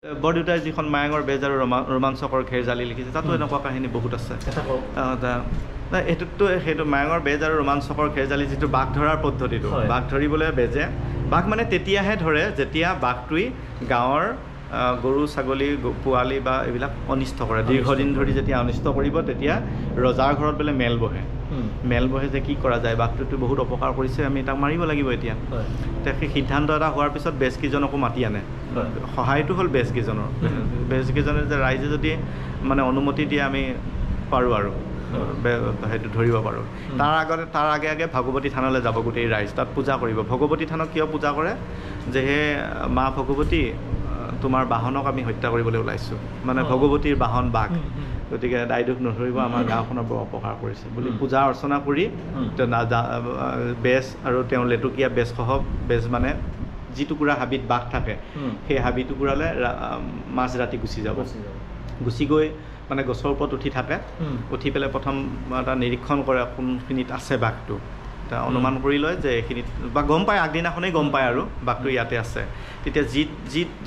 বৰদেউতাই যিখন মায়াঙৰ বেজ আৰু ৰোমাঞ্চকৰ ঘেৰজালি লিখিছে তাতো এনেকুৱা কাহিনী বহুত আছে। এইটোতো সেইটো মায়াঙৰ বেজ আৰু ৰোমাঞ্চকৰ ঘেৰজালি যিটো বাঘ ধৰাৰ পদ্ধতিটো, বাঘ ধৰিবলৈ বেজে বাঘ মানে তেতিয়াহে ধৰে যেতিয়া বাঘটোৱে গাঁৱৰ গৰু ছাগলী পোৱালি বা এইবিলাক অনিষ্ট কৰে। দীৰ্ঘদিন ধৰি যেতিয়া অনিষ্ট কৰিব তেতিয়া ৰজাৰ ঘৰত বোলে মেল বহে যে কি কৰা যায়, বাঘটোতো বহুত অপকাৰ কৰিছে, আমি তাক মাৰিব লাগিব এতিয়া। সেই সিদ্ধান্ত এটা হোৱাৰ পিছত বেজকেইজনকো মাতি আনে। সহায়টো হ'ল বেজকেইজনৰ, বেজকেইজনে যে ৰাইজে যদি মানে অনুমতি দিয়ে আমি পাৰোঁ আৰু সেইটো ধৰিব পাৰোঁ। তাৰ আগে আগে ভগৱতী থানলৈ যাব গোটেই ৰাইজ, তাত পূজা কৰিব। ভগৱতী থানক কিয় পূজা কৰে যে হে মা ভগৱতী তোমাৰ বাহনক আমি হত্যা কৰিবলৈ ওলাইছোঁ, মানে ভগৱতীৰ বাহন বাঘ, গতিকে দায় দোষ নধৰিব, আমাৰ গাঁওখনৰ বৰ অপকাৰ কৰিছে বুলি পূজা অৰ্চনা কৰি বেজ আৰু তেওঁ লেটুকীয়া বেজসহ বেজ মানে যি টুকুৰা হাবিত বাঘ থাকে সেই হাবি টুকুৰালৈ মাজৰাতি গুচি যাব। গুচি গৈ মানে গছৰ ওপৰত উঠি থাকে, উঠি পেলাই প্ৰথম এটা নিৰীক্ষণ কৰে কোনখিনিত আছে বাঘটো। অনুমান কৰি লয় যে এইখিনিত বা গম পায়, আগদিনাখনেই গম পায় আৰু বাঘটো ইয়াতে আছে। তেতিয়া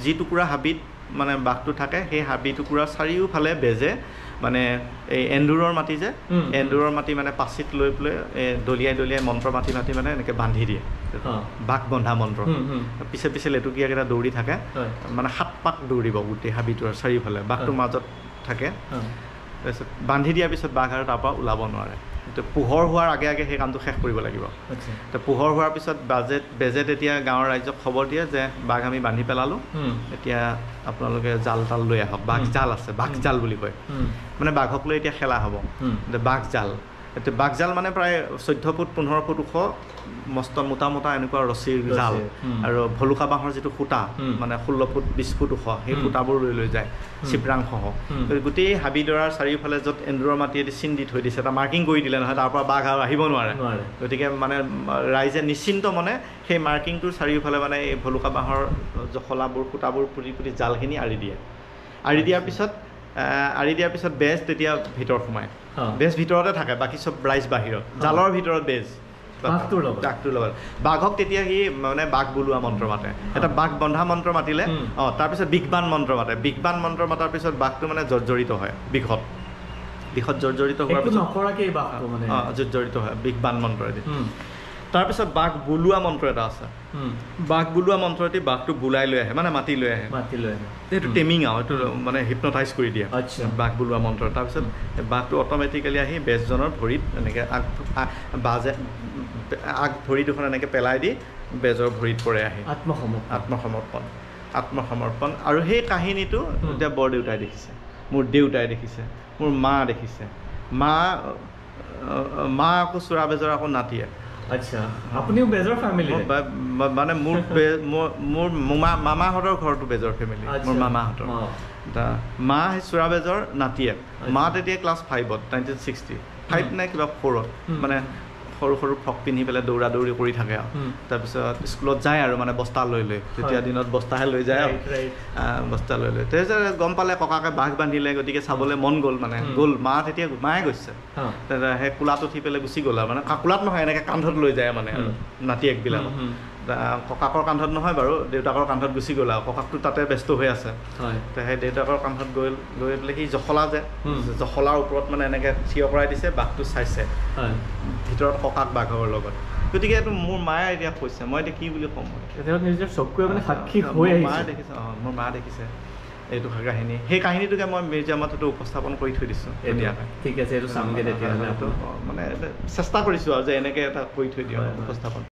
যি টুকুৰা হাবিত মানে বাঘটো থাকে সেই হাবি টুকুৰাৰ চাৰিওফালে বেজে মানে এই এন্দুৰৰ মাটি যে এন্দুৰৰ মাটি মানে পাচিত লৈ পেলাই দলিয়াই মন্ত্ৰ মাতি মানে এনেকৈ বান্ধি দিয়ে, বাঘ বন্ধা মন্ত্ৰ। পিছে পিছে লেটুকীয়াকেইটা দৌৰি থাকে, মানে 7 পাক দৌৰিব গোটেই হাবিটোৰ চাৰিওফালে, বাঘটো মাজত থাকে। তাৰপিছত বান্ধি দিয়াৰ পিছত বাঘ আৰু তাৰপৰা ওলাব নোৱাৰে। পোহৰ হোৱাৰ আগে আগে সেই কামটো শেষ কৰিব লাগিব। তো পোহৰ হোৱাৰ পিছত বেজে তেতিয়া গাঁৱৰ ৰাইজক খবৰ দিয়ে যে বাঘ আমি বান্ধি পেলালোঁ, এতিয়া আপোনালোকে জাল তাল লৈ আহক। বাঘ জাল আছে, বাঘ জাল বুলি কয়, মানে বাঘক লৈ এতিয়া খেলা হ'ব। বাঘ জাল, এতিয়া বাঘ জাল মানে প্ৰায় 14 ফুট 15 ফুট ওখ মস্ত মোটা এনেকুৱা ৰছীৰ জাল, আৰু ভলুকা বাঁহৰ যিটো সূতা মানে 16 ফুট 20 ফুট ওখ, সেই সূতাবোৰ লৈ যায় চিপৰাংসহ। গোটেই হাবিডৰাৰ চাৰিওফালে য'ত এন্দুৰৰ মাটিয়েদি চিন দি থৈ দিছে, এটা মাৰ্কিং কৰি দিলে নহয়, তাৰ পৰা বাঘ আৰু আহিব নোৱাৰে। গতিকে মানে ৰাইজে নিশ্চিন্ত মনে সেই মাৰ্কিংটোৰ চাৰিওফালে মানে এই ভলুকা বাঁহৰ জখলাবোৰ সূতাবোৰ পুতি জালখিনি আঁৰি দিয়ে। আঁৰি দিয়াৰ পিছত বেজ তেতিয়া ভিতৰত সোমায়। বেজ ভিতৰতে থাকে, বাকী চব ৰাইজ বাহিৰত, জালৰ ভিতৰত বেজ বাঘটোৰ লগত। বাঘক তেতিয়া সি মানে বাঘ বুলোৱা মন্ত্ৰ মাতে, এটা বাঘ বন্ধা মন্ত্ৰ মাতিলে, তাৰপিছত বিঘবান মন্ত্ৰ মাতে। বিঘবান মন্ত্ৰ মাতাৰ পিছত বাঘটো মানে জৰ্জৰিত হয়, বিষত জৰ্জৰিত হোৱাৰ পিছত জৰ্জৰিত হয় বিঘবান মন্ত্ৰদি। তাৰপিছত বাঘ বুলোৱা মন্ত্ৰ এটা আছে, বাঘ বুলোৱা মন্ত্ৰটি বাঘটো বুলাই লৈ আহে, মানে মাতি লৈ আহে। সেইটো টেমিং আৰু এইটো মানে হিপনটাইজ কৰি দিয়ে বাঘ বুলোৱা মন্ত্ৰ। তাৰপিছত বাঘটো অট'মেটিকেলি আহি বেজজনৰ ভৰিত এনেকৈ আগ ভৰি দুখন এনেকৈ পেলাই দি বেজৰ ভৰিত পৰে আহি আত্মসমৰ্পণ। আৰু সেই কাহিনীটো এতিয়া বৰদেউতাই দেখিছে, মোৰ দেউতাই দেখিছে, মোৰ মা দেখিছে। মা আকৌ চোৰা বেজৰ আকৌ নাতিয়ে। আচ্ছা, আপুনিও বেজৰ ফেমিলি? মানে মোৰ মামাহঁতৰ ঘৰটো বেজৰ ফেমিলি, মোৰ মামাহঁতৰ। মা সেই চোৰা বেজৰ নাতিয়েক। মা তেতিয়া ক্লাছ 5ত 1965 নে কিবা 4ত, মানে সৰু ফ্ৰক পিন্ধি পেলাই দৌৰা দৌৰি কৰি থাকে আৰু তাৰপিছত স্কুলত যায় আৰু মানে বস্তা লৈ তেতিয়া দিনত বস্তাহে লৈ যায় আৰু বস্তা লৈ তাৰপিছত গম পালে ককাকে বাঘ বান্ধিলে, গতিকে চাবলৈ মন গ'ল, মানে গ'ল। তেতিয়া মায়ে গৈছে, সেই কোলাত উঠি পেলাই গুচি গ'ল আৰু মানে কোলাত নহয়, এনেকৈ কান্ধত লৈ যায় মানে আৰু নাতিয়েকবিলাকক। ককাকৰ কান্ধত নহয় বাৰু, দেউতাকৰ কান্ধত গুচি গ'ল আৰু ককাকটো তাতে ব্যস্ত হৈ আছে। সেই দেউতাকৰ কান্ধত গৈ পেলাই সি জখলাৰ ওপৰত মানে এনেকৈ থিয় কৰাই দিছে, বাঘটো চাইছে ভিতৰত ককাক বাঘৰ লগত। গতিকে এইটো মোৰ মায়ে এতিয়া কৈছে, মই এতিয়া কি বুলি ক'ম, নিজৰ চকুৱে মানে সাক্ষী হৈ মায়ে দেখিছে, মোৰ মা দেখিছে এইটো কাহিনী। সেই কাহিনীটোকে মই মিউজিয়ামত উপস্থাপন কৰি থৈ দিছোঁ ধুনীয়াকৈ। ঠিক আছে, এইটো চামগৈ তেতিয়াহ'লে। মানে চেষ্টা কৰিছোঁ আৰু যে এনেকৈ এটা কৰি থৈ দিওঁ উপস্থাপন।